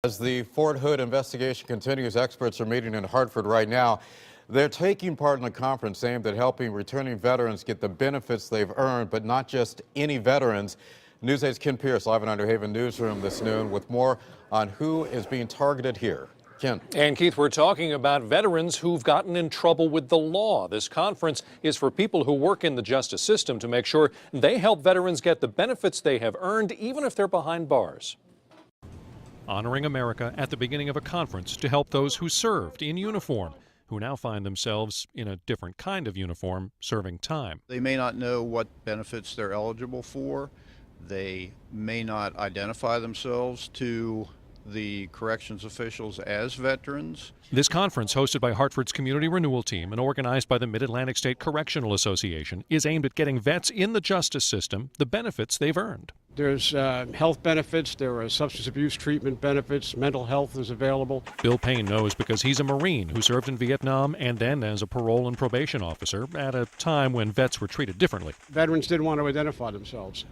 As the Fort Hood investigation continues, experts are meeting in Hartford right now. They're taking part in a conference aimed at helping returning veterans get the benefits they've earned, but not just any veterans. News 8's Ken Pierce live in Underhaven Newsroom this noon with more on who is being targeted here. Ken. And Keith, we're talking about veterans who've gotten in trouble with the law. This conference is for people who work in the justice system to make sure they help veterans get the benefits they have earned, even if they're behind bars. Honoring America at the beginning of a conference to help those who served in uniform, who now find themselves in a different kind of uniform serving time. They may not know what benefits they're eligible for. They may not identify themselves to the corrections officials as veterans. This conference, hosted by Hartford's Community Renewal Team and organized by the Mid-Atlantic State Correctional Association, is aimed at getting vets in the justice system the benefits they've earned. There's health benefits, there are substance abuse treatment benefits, mental health is available. Bill Payne knows because he's a Marine who served in Vietnam and then as a parole and probation officer at a time when vets were treated differently. Veterans didn't want to identify themselves.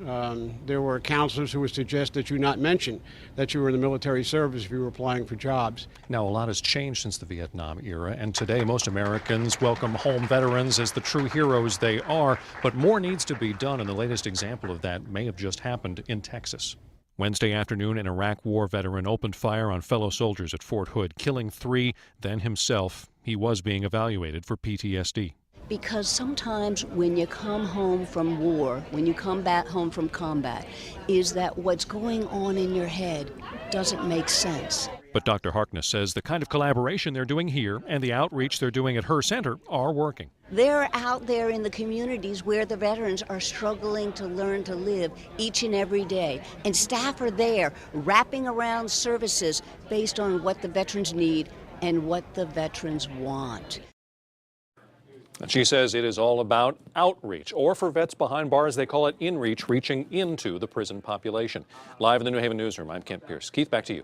There were counselors who would suggest that you not mention that you were in the military service if you were applying for jobs. Now, a lot has changed since the Vietnam era, and today most Americans welcome home veterans as the true heroes they are, but more needs to be done, and the latest example of that may have just happened in Texas. Wednesday afternoon, an Iraq War veteran opened fire on fellow soldiers at Fort Hood, killing 3, then himself. He was being evaluated for PTSD. Because sometimes when you come home from war, when you come back home from combat, is that what's going on in your head doesn't make sense. But Dr. Harkness says the kind of collaboration they're doing here and the outreach they're doing at her center are working. They're out there in the communities where the veterans are struggling to learn to live each and every day. And staff are there wrapping around services based on what the veterans need and what the veterans want. And she says it is all about outreach, or for vets behind bars, they call it inreach, reaching into the prison population. Live in the New Haven newsroom, I'm Kent Pierce. Keith, back to you.